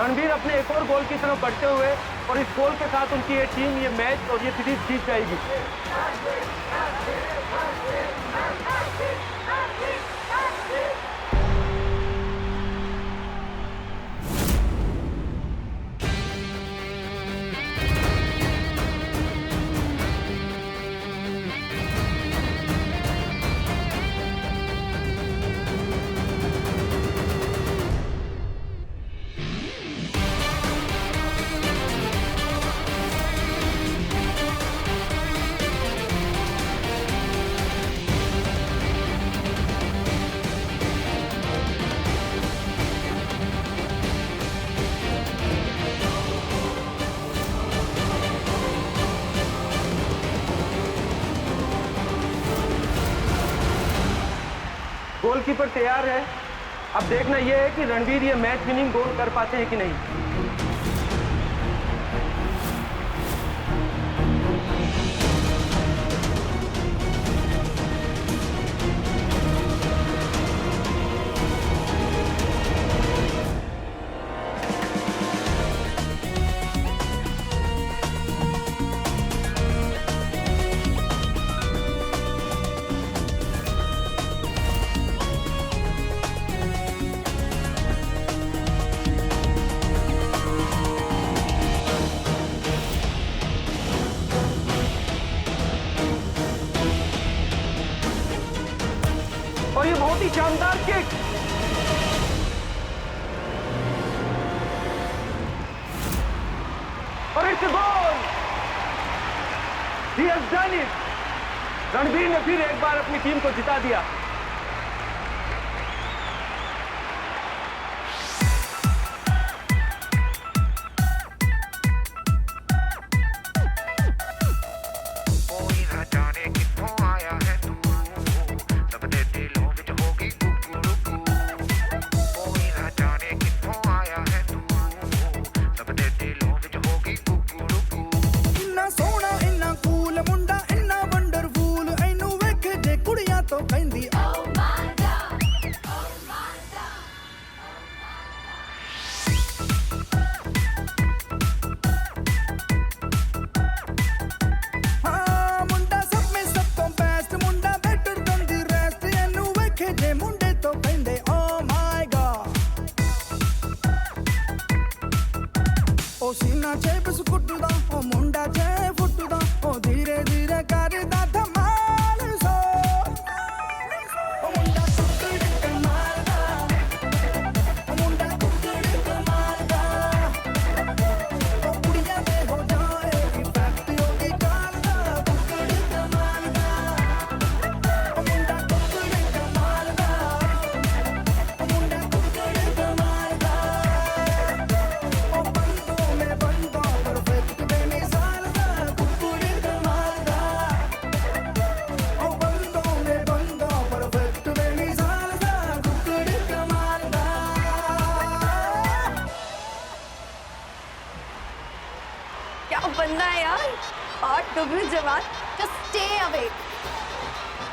रणवीर अपने एक और गोल की तरफ बढ़ते हुए और इस गोल के साथ उनकी ये टीम ये मैच और ये सीरीज जीत जाएगी। गोलकीपर तैयार है। अब देखना यह है कि रणवीर ये मैच विनिंग गोल कर पाते हैं कि नहीं। और ये बहुत ही शानदार किक। और it's goal. He has done it। Ranveer ने फिर एक बार अपनी टीम को जिता दिया। सीना चे बिस्कुट दा ओ मुंडा चे फुट दा ओ धीरे धीरे करदा धमाल सो ओ मुंडा कुकड़ कमाल दा ओ मुंडा कुकड़ कमाल दा ओ कुड़ियां दे हो जाए इफेक्ट होगी गाल दा कुकड़ कमाल दा ओ मुंडा कुकड़ कमाल दा ओ मुंडा कुकड़ कमाल दा क्या बंदा है यार, और डुबे जवान। Just stay away.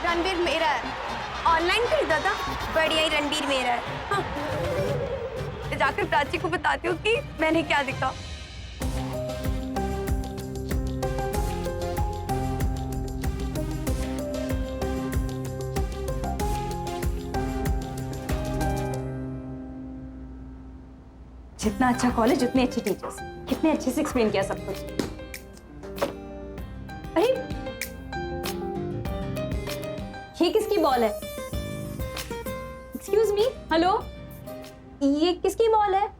रणवीर मेरा है, ऑनलाइन खरीदा था, बढ़िया ही रणवीर मेरा है। हाँ। जाकर प्राची को बताती हूँ कि मैंने क्या दिखा। जितना अच्छा कॉलेज उतने अच्छे टीचर्स, कितने अच्छे से एक्सप्लेन किया सब कुछ। अरे ये किसकी बॉल है? एक्सक्यूज मी, हेलो, ये किसकी बॉल है?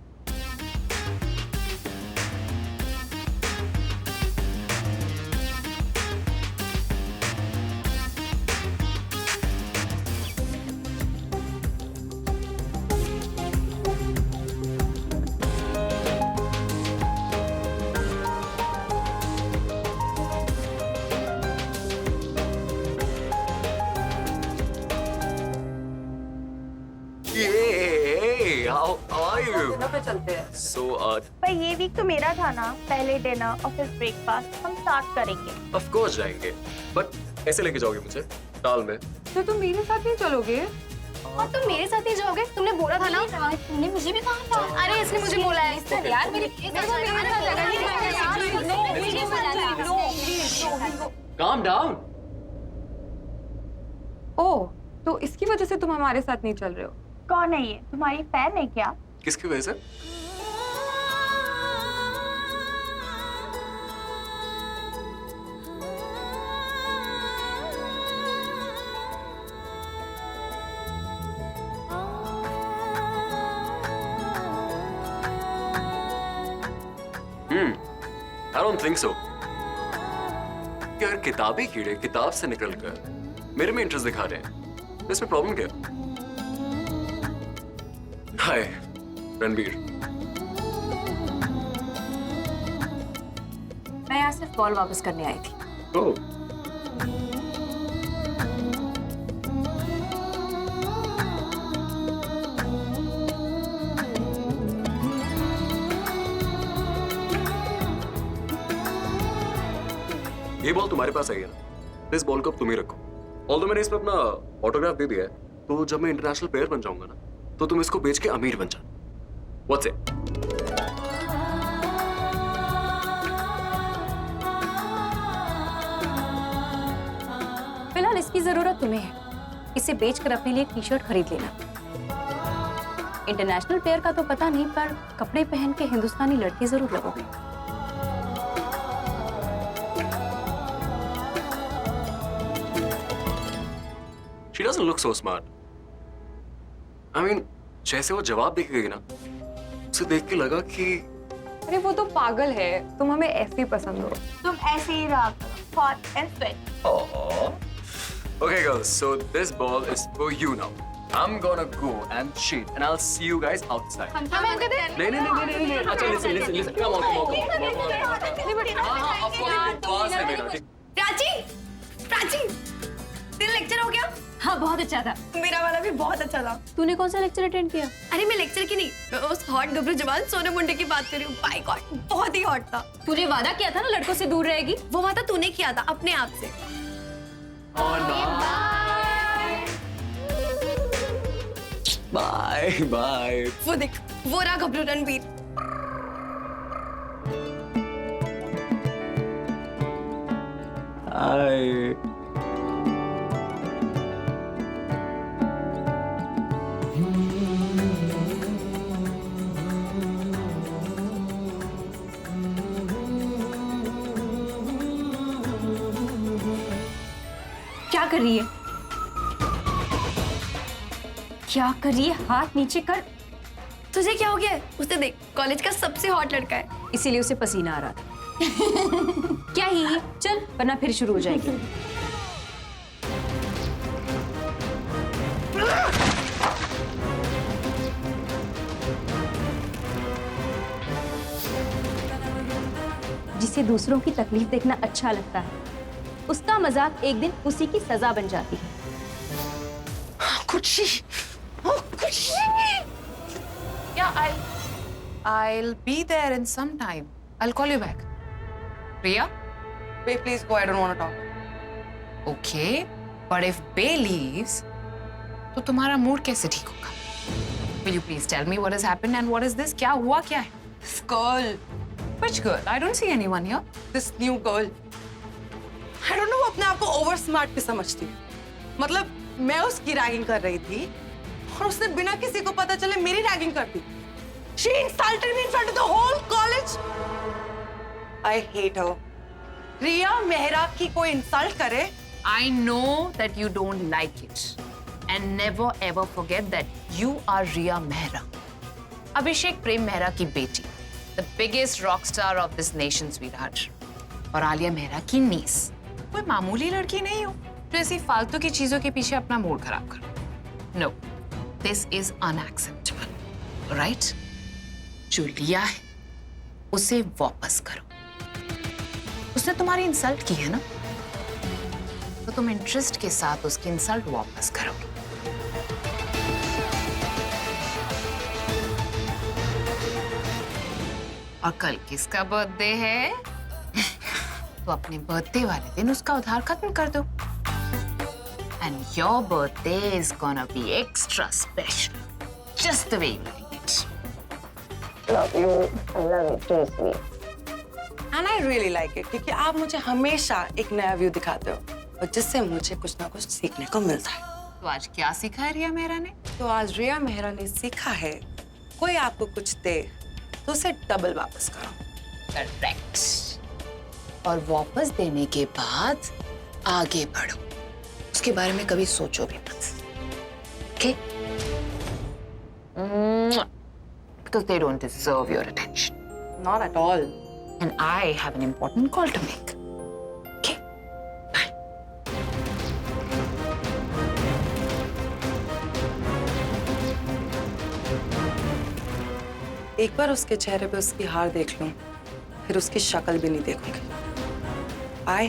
पे चलते हैं। पर ये वीक तो मेरा था ना, पहले डिनर और फिर ब्रेकफास्ट हम साथ करेंगे। ऑफ कोर्स जाएंगे, बट ऐसे लेके जाओगे मुझे टाल में? तो तुम मेरे साथ नहीं चलोगे? और तुम मेरे साथ ही जाओगे? तुमने बोला था ना? तुमने मुझे भी कहा था। अरे इसने मुझे बोला है। इससे यार मेरे Calm down. ओह, तो इसकी वजह से तुम हमारे साथ नहीं चल रहे हो? कौन है ये? तुम्हारी फैन है क्या? किसकी वजह से? I don't think so. कि अगर किताबी कीड़े किताब से निकलकर मेरे में इंटरेस्ट दिखा रहे हैं, तो इसमें प्रॉब्लम क्या? हाय, रणबीर। मैं यहाँ सिर्फ कॉल वापस करने आई थी। ओह, ये बॉल तुम्हारे पास आई है ना, इस बॉल को अब तुम ही रखो। ऑल्दो मैंने इसमें अपना ऑटोग्राफ दे दिया है, तो जब मैं इंटरनेशनल प्लेयर बन जाऊंगा ना, तो तुम इसको बेच के अमीर बन जाना। What's it? फिलहाल इसकी जरूरत तुम्हें है। इसे बेचकर अपने लिए एक टी शर्ट खरीद लेना। इंटरनेशनल प्लेयर का तो पता नहीं, पर कपड़े पहन के हिंदुस्तानी लड़की जरूर लगोगे। She doesn't look so smart. I mean, जैसे वो जवाब देके गई ना, उसे देख के लगा कि अरे वो तो पागल है, तुम हमें ऐसे ही पसंद हो। तुम ऐसे ही रहा करो, hot and sweat. oh. Okay, girls. So this ball is for you now. I'm gonna go and cheat, and I'll see you guys outside. नहीं. अच्छा, listen. Come on. हाँ, of course. पास है मेरा, ठीक? प्राची, तेरा लेक्चर हो गया? हाँ, बहुत अच्छा था। मेरा वाला भी बहुत अच्छा था। तूने कौन सा लेक्चर अटेंड किया? अरे मैं लेक्चर की नहीं, मैं उस हॉट गबरू जवान सोने मुंडे की बात कर रही हूँ। बाय गॉड, बहुत ही हॉट था। तूने वादा किया था ना लड़कों से दूर रहेगी। वो वादा तूने किया था अपने आप से। बाय। वो देख, वो रहा गबरू रणबीर। हाय। क्या कर रही है? क्या कर रही है? हाथ नीचे कर। तुझे क्या हो गया है? उसे देख, कॉलेज का सबसे हॉट लड़का है। इसीलिए उसे पसीना आ रहा था। क्या ही चल, वरना फिर शुरू हो जाएगी। जिसे दूसरों की तकलीफ देखना अच्छा लगता है, उसका मजाक एक दिन उसी की सजा बन जाती है। खुशी। Yeah, I'll be there in some time. I'll call you back. Priya? Babe, please go. I don't want to talk. Okay, but if Bay leaves, तो तुम्हारा मूड कैसे ठीक होगा? Will you please tell me what has happened and what is this? क्या हुआ क्या है? This girl, Which girl? I don't see anyone here. this new girl. I don't know, वो अपने आप को ओवर स्मार्ट भी समझती है। मतलब मैं उसकी रैगिंग कर रही थी और उसने बिना किसी को पता चले मेरी रैगिंग कर दी। She insulted me in front of the whole college. I hate her. रिया मेहरा की कोई इंसल्ट करे। I know that you don't like it. And never ever forget that you are Riya Mehra. Abhishek Prem Mehra की बेटी. The biggest rock star of this nation, sweetheart. और आलिया मेहरा की नीस। कोई मामूली लड़की नहीं हो जो ऐसी फालतू की चीजों के पीछे अपना मूड खराब करो। No, this is unacceptable. Right? जो लिया है उसे वापस करो। उसने तुम्हारी इंसल्ट की है ना, तो तुम इंटरेस्ट के साथ उसकी इंसल्ट वापस करोगे। और कल किसका बर्थडे है? तो अपने बर्थडे वाले दिन उसका उधार खत्म कर दो। And your birthday is gonna be extra special. Just the way you like it. And I really like it क्योंकि आप मुझे हमेशा एक नया व्यू दिखाते हो और जिससे मुझे कुछ ना कुछ सीखने को मिलता है। तो आज क्या सीखा है रिया मेहरा ने? तो आज रिया मेहरा ने सीखा है, कोई आपको कुछ दे तो उसे डबल वापस करो। करेक्ट। और वापस देने के बाद आगे बढ़ो, उसके बारे में कभी सोचो भी मत। Okay? Because they don't deserve your attention. Not at all. And I have an important call to make. Okay? Bye. एक बार उसके चेहरे पे उसकी हार देख लूं, फिर उसकी शक्ल भी नहीं देखूंगी। I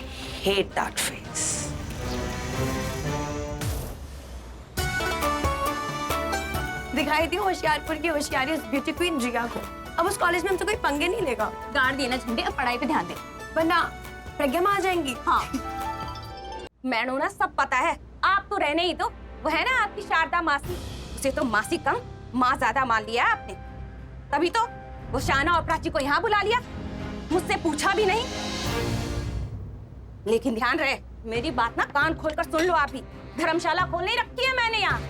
hate that face. दिखाई थी होशियारपुर की होशियारी उस ब्यूटी क्वीन रिया को। अब उस कॉलेज में हमसे कोई पंगे नहीं लेगा। गाड़ देना झंडे, अब पढ़ाई पे ध्यान दे। वरना प्रज्ञा माँ आ जाएंगी। हाँ। मैंने ना सब पता है, आप तो रहने ही तो। वो है ना आपकी शारदा मासी, उसे तो मासी कम माँ ज्यादा मान लिया आपने। तभी तो वो शाना और प्राची को यहाँ बुला लिया, मुझसे पूछा भी नहीं। लेकिन ध्यान रहे, मेरी बात ना कान खोलकर सुन लो आप भी। धर्मशाला खोल नहीं रखी है मैंने यहाँ।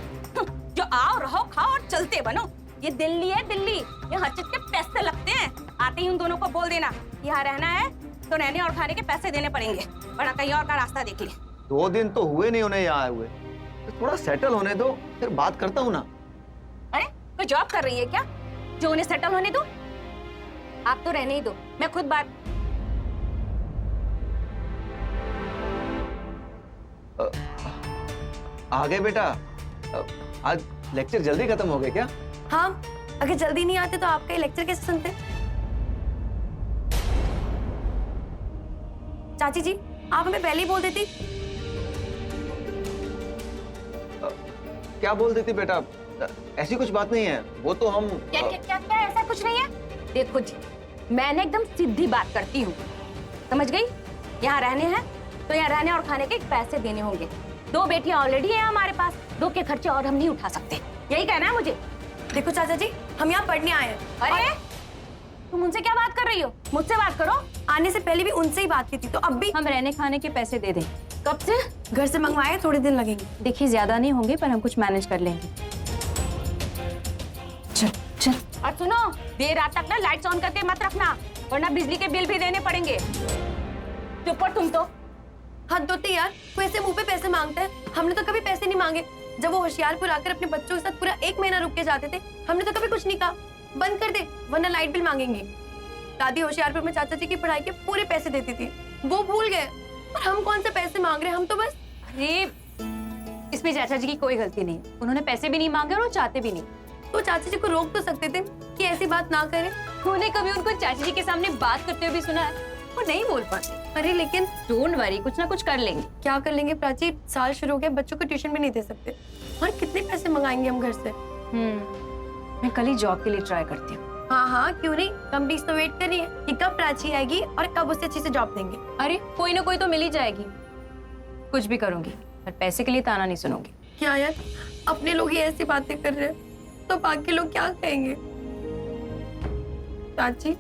जो आओ रहो खाओ और चलते बनो। ये दिल्ली है दिल्ली, ये हर चीज के पैसे लगते हैं। आते ही उन दोनों को बोल देना यहाँ रहना है तो रहने और खाने के पैसे देने पड़ेंगे, वरना कहीं और का रास्ता देख ले। 2 दिन तो हुए नहीं उन्हें यहाँ आए हुए, तो थोड़ा सेटल होने दो, फिर बात करता हूँ ना। अरे कोई जॉब कर रही है क्या जो उन्हें सेटल होने दो? आप तो रहने ही दो, मैं खुद बात। आ गए बेटा। आज लेक्चर जल्दी खत्म हो गए क्या? हाँ, अगर जल्दी नहीं आते तो आपका ये लेक्चर कैसे सुनते? चाची जी, आप हमें पहले ही बोल देती। क्या बोल देती बेटा? ऐसी कुछ बात नहीं है, वो तो हम क्या क्या क्या क्या ऐसा कुछ नहीं है? देखो जी, मैंने एकदम सीधी बात करती हूँ, समझ गई? यहाँ रहने हैं तो यहाँ रहने और खाने के पैसे देने होंगे। 2 बेटियां ऑलरेडी है हमारे पास, 2 के खर्चे और हम नहीं उठा सकते। यही कहना है मुझे। देखो चाचा जी, हम यहाँ पढ़ने आए हैं। अरे तुम उनसे क्या बात कर रही हो? मुझसे बात करो। आने से पहले भी उनसे ही बात की थी, तो अब भी। हम रहने खाने के पैसे दे दें। कब से? घर से मंगवाए, थोड़े दिन लगेंगे। देखिए ज्यादा नहीं होंगे, पर हम कुछ मैनेज कर लेंगे। चल चल। और सुनो, देर रात तक ना लाइट्स ऑन करके मत रखना, वरना बिजली के बिल भी देने पड़ेंगे। चुप कर तुम तो। हद होती यार, कोई ऐसे मुंह पे पैसे मांगता है? हमने तो कभी पैसे नहीं मांगे। जब वो होशियारपुर आकर अपने बच्चों के साथ पूरा 1 महीना रुक के जाते थे, हमने तो कभी कुछ नहीं कहा। बंद कर दे, वरना लाइट बिल मांगेंगे। दादी होशियारपुर में चाचा जी की पढ़ाई के पूरे पैसे देती थी, वो भूल गए। और हम कौन से पैसे मांग रहे हैं? हम तो बस। अरे इसमें चाचा जी की कोई गलती नहीं, उन्होंने पैसे भी नहीं मांगे और वो चाहते भी नहीं। तो चाचा जी को रोक तो सकते थे कि ऐसी बात ना करें। उन्हें कभी उनको चाचा जी के सामने बात करते हुए भी सुना है? वो नहीं बोल पाते। अरे लेकिन डोंट वरी, कुछ ना कुछ कर लेंगे। क्या कर लेंगे प्राची? साल शुरू हो गया, बच्चों को ट्यूशन भी नहीं दे सकते, और कितने पैसे मंगाएंगे हम घर से? मैं कल ही जॉब के लिए ट्राई करती हूँ। हाँ हाँ, क्यों नहीं। कंपनीज तो वेट कर रही है कि कब प्राची आएगी और कब उसे अच्छी से जॉब देंगे। अरे कोई ना कोई तो मिल ही जाएगी। कुछ भी करूंगी, पर पैसे के लिए ताना नहीं सुनूंगी। क्या यार, अपने लोग ही ऐसी बातें कर रहे हैं तो बाकी लोग क्या कहेंगे? प्राची,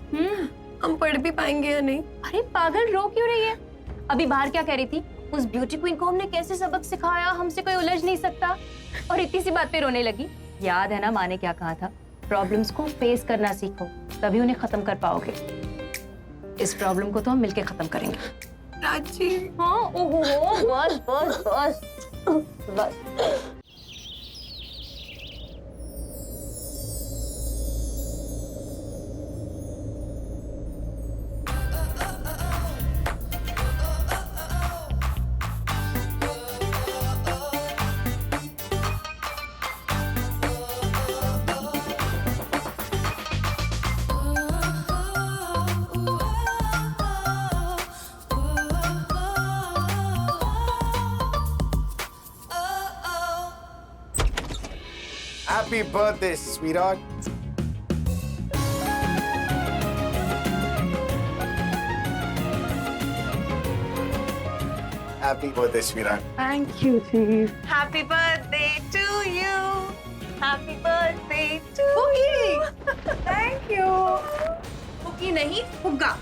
हम पढ़ भी पाएंगे या नहीं? अरे पागल, रो क्यों रही है? अभी बाहर क्या कह रही थी? उस ब्यूटी क्वीन को हमने कैसे सबक सिखाया, हमसे कोई उलझ नहीं सकता, और इतनी सी बात पे रोने लगी। याद है ना माँ ने क्या कहा था? प्रॉब्लम्स को फेस करना सीखो, तभी उन्हें खत्म कर पाओगे। इस प्रॉब्लम को तो हम मिलके खत्म करेंगे। प्राची। हाँ, ओहो, बस बस बस बस। Happy birthday, sweetheart. Happy birthday स्वीरा। थैंक यू चीज। Happy birthday to you. Happy birthday to you. Thank you. फुगी नहीं फुग्गा।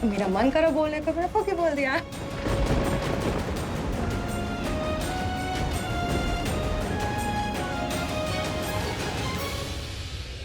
मेरा मन करा बोलने को, मैंने फुगी बोल दिया।